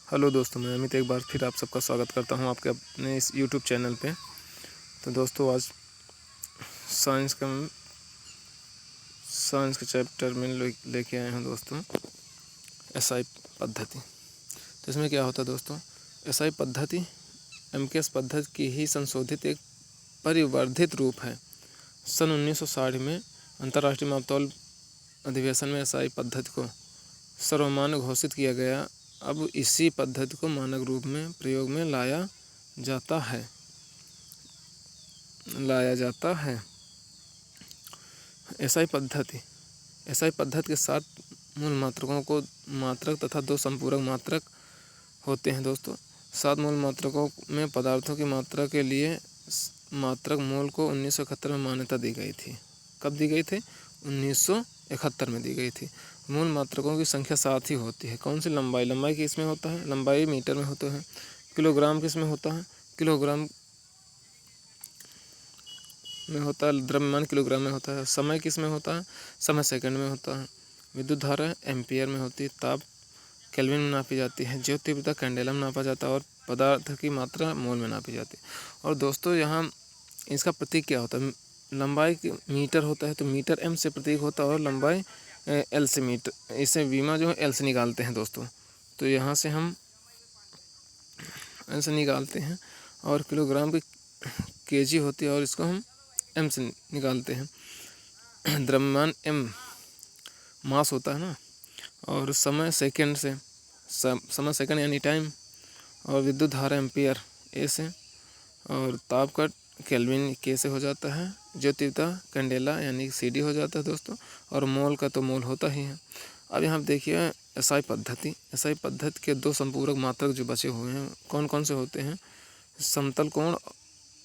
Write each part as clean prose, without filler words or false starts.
Hello दोस्तों, मैं अमित एक बार फिर आप सबका स्वागत करता हूं आपके अपने इस यूट्यूब चैनल पे। तो दोस्तों आज साइंस के चैप्टर में लेके आए हैं दोस्तों एसआई पद्धति। तो इसमें क्या होता है दोस्तों, एसआई पद्धति एमकेएस पद्धति की ही संशोधित एक परिवर्धित रूप है। सन 1960 में अंतर्राष्ट्रीय मापतौल अधिवेशन में एसआई पद्धति को सर्वमान्य घोषित किया गया। अब इसी पद्धति को मानक रूप में प्रयोग में लाया जाता है। एसआई पद्धति के 7 मूल मात्रकों को मात्रक तथा 2 संपूरक मात्रक होते हैं दोस्तों। 7 मूल मात्रकों में पदार्थों की मात्रा के लिए मात्रक मूल को 1971 में मान्यता दी गई थी। कब दी गई थी? 1971 में दी गई थी। मूल मात्रकों की संख्या 7 ही होती है। कौन सी? लंबाई किस में होता है? लंबाई मीटर में होता है। किलोग्राम किस में होता है? किलोग्राम में होता है। द्रव्यमान किलोग्राम में होता है। समय किस में होता है? समय सेकंड में होता है। विद्युत धारा एम्पियर में होती है। ताप केल्विन में नापी जाती है। ज्योत तीव्रता कैंडेला में नापा जाता है और पदार्थ की मात्रा मोल में नापी जाती है। और दोस्तों यहाँ इसका प्रतीक क्या होता है? लंबाई मीटर होता है तो मीटर एम से प्रतीक होता है और लंबाई एल से मीटर, इसे वीमा जो है एल से निकालते हैं दोस्तों। तो यहाँ से हम एल से निकालते हैं और किलोग्राम की केजी होती है और इसको हम एम से निकालते हैं। द्रव्यमान एम मास होता है ना, और समय सेकंड से, समय सेकंड यानी टाइम, और विद्युत धारा एम्पियर ए से, और ताप का केल्विन के से हो जाता है। ज्योत तीव्रता कैंडेला यानी सीडी हो जाता है दोस्तों, और मोल का तो मोल होता ही है। अब यहाँ देखिए एसआई पद्धति के 2 संपूरक मात्रक जो बचे हुए हैं कौन कौन से होते हैं? समतल कोण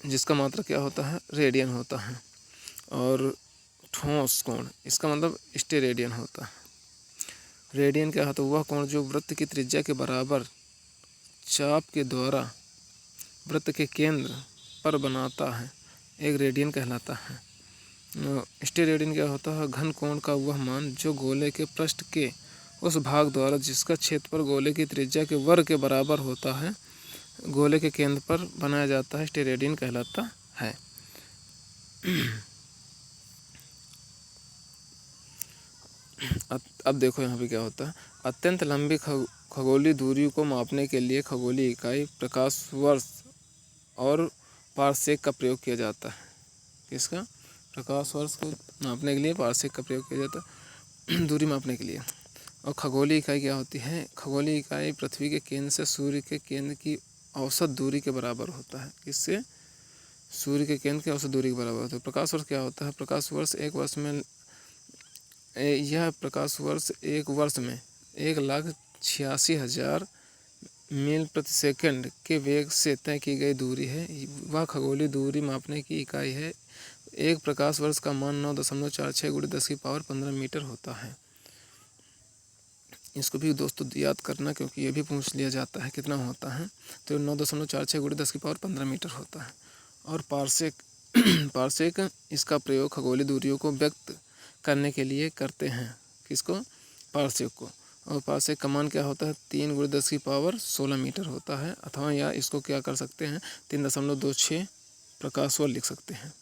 जिसका मात्रक क्या होता है? रेडियन होता है। और ठोस कोण, इसका मतलब स्टेरेडियन होता है। रेडियन क्या होता है? वह कोण जो वृत्त की त्रिज्या के बराबर चाप के द्वारा वृत्त के केंद्र पर बनाता है, एक रेडियन कहलाता है। स्टेरेडियन क्या होता है? घन कोण का वह मान जो गोले के पृष्ठ के उस भाग द्वारा जिसका क्षेत्रफल गोले की त्रिज्या के वर्ग के बराबर होता है, गोले के केंद्र पर बनाया जाता है, स्टेरेडियन कहलाता है। अब देखो यहाँ पे क्या होता है। अत्यंत लंबी खगोलीय दूरी को मापने के लिए खगोलीय इकाई प्रकाश वर्ष और पारसेक का प्रयोग किया जाता है। किसका? प्रकाश वर्ष को मापने के लिए पारसेक का प्रयोग किया जाता है दूरी मापने के लिए। और खगोलीय इकाई क्या होती है? खगोलीय इकाई पृथ्वी के केंद्र से सूर्य के केंद्र की औसत दूरी के बराबर होता है। किससे? सूर्य के केंद्र की औसत दूरी के बराबर होता है। प्रकाश वर्ष क्या होता है? प्रकाश वर्ष एक वर्ष में एक वर्ष में 1,86,000 मील प्रति सेकंड के वेग से तय की गई दूरी है। वह खगोलीय दूरी मापने की इकाई है। एक प्रकाश वर्ष का मान 9.46 × 10⁻15 मीटर होता है। इसको भी दोस्तों याद करना, क्योंकि ये भी पूछ लिया जाता है कितना होता है। तो 9.46 × 10⁻15 मीटर होता है। और पारसेक इसका प्रयोग खगोलीय दूरियों को व्यक्त करने के लिए करते हैं। किसको? पारसेक को। और पारसेक का मान क्या होता है? 3 × 10⁻16 मीटर होता है। अथवा या इसको क्या कर सकते हैं? 3.26 प्रकाश वर्ष लिख सकते हैं।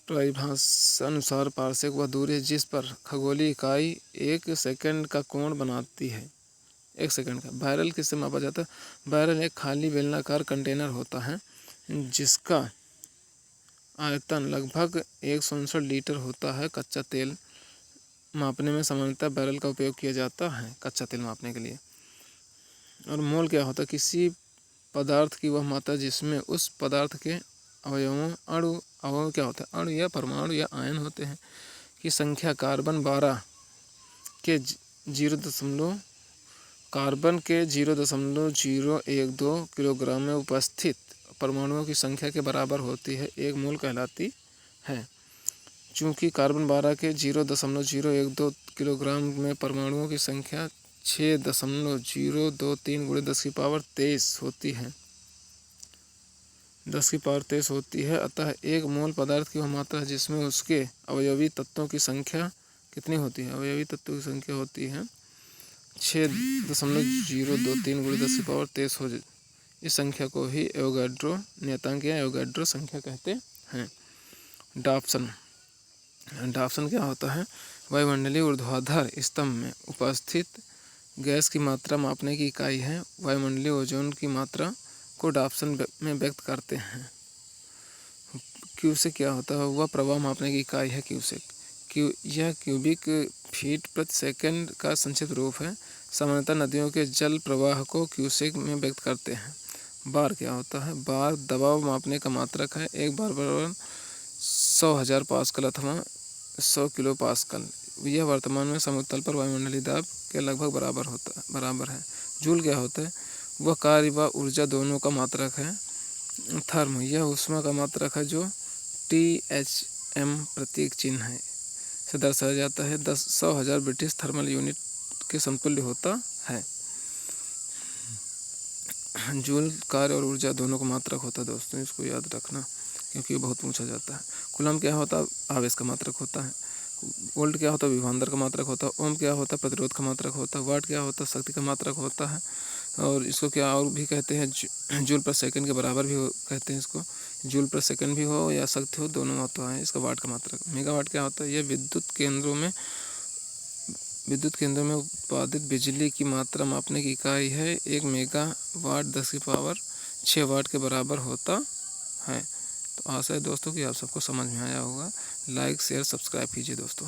परिभाषा अनुसार पारसेक वह दूरी है जिस पर खगोलीय इकाई 1 सेकंड का कोण बनाती है। 1 सेकंड का। बैरल किससे मापा जाता है? बैरल एक खाली बेलनाकार कंटेनर होता है जिसका आयतन लगभग 159 लीटर होता है। कच्चा तेल मापने में सामान्यतः बैरल का उपयोग किया जाता है, कच्चा तेल मापने के लिए। और मोल क्या होता है? किसी पदार्थ की वह मात्रा जिसमें उस पदार्थ के अवयव क्या होता है? अणु या परमाणु या आयन होते हैं की संख्या कार्बन के 0.012 किलोग्राम में उपस्थित परमाणुओं की संख्या के बराबर होती है, एक मोल कहलाती है। चूँकि कार्बन 12 के 0.012 किलोग्राम में परमाणुओं की संख्या 6.023 × 10⁻23 होती है, 10⁻23 होती है। अतः एक मोल पदार्थ की वह मात्रा है जिसमें उसके अवयवी तत्वों की संख्या कितनी होती है? अवयवी तत्वों की संख्या होती है 6.023 × 10⁻23 हो इस संख्या को ही एवोगाड्रो नियतांक या एवोगाड्रो संख्या कहते हैं। डाप्सन क्या होता है? वायुमंडलीय ऊर्ध्वाधर स्तंभ में उपस्थित गैस की मात्रा मापने की इकाई है। वायुमंडलीय ओजोन की मात्रा को डाप्सन में व्यक्त करते हैं। क्यूसेक क्या होता है? वह प्रवाह मापने की इकाई है। क्यूसेक यह क्यूबिक फीट प्रति सेकंड का संक्षिप्त रूप है। सामान्यतः नदियों के जल प्रवाह को क्यूसेक में व्यक्त करते हैं। बार क्या होता है? बार दबाव मापने का मात्रक है। एक बार बराबर 100,000 पास्कल अथवा 100 किलो पास्कल। यह वर्तमान में समुद्र तल पर वायुमंडलीय दाब के लगभग बराबर है। जूल क्या होता है? वह कार्य व ऊर्जा दोनों का मात्रक है। थर्म यह ऊष्मा का मात्रक है जो THM प्रतीक चिन्ह है से दर्शाया जाता है। 100,000 ब्रिटिश थर्मल यूनिट के समतुल्य होता है। जूल कार्य और ऊर्जा दोनों का मात्रक होता है दोस्तों, इसको याद रखना क्योंकि ये बहुत पूछा जाता है। कूलम क्या होता है? आवेश का मात्रक होता है। वोल्ट क्या होता है? विभवांतर का मात्रक होता है। ओम क्या होता है? प्रतिरोध का मात्रक होता है। वाट क्या होता है? शक्ति का मात्रक होता है। और इसको क्या और भी कहते हैं? जूल पर सेकंड के बराबर भी कहते हैं इसको। जूल पर सेकंड भी हो या शक्ति हो, दोनों होता है। इसका वाट का मात्रक। मेगावाट क्या होता है? यह विद्युत केंद्रों में उत्पादित बिजली की मात्रा मापने की इकाई है। 1 मेगावाट 10⁻6 वाट के बराबर होता है। तो आशा है दोस्तों कि आप सबको समझ में आया होगा। लाइक शेयर सब्सक्राइब कीजिए दोस्तों।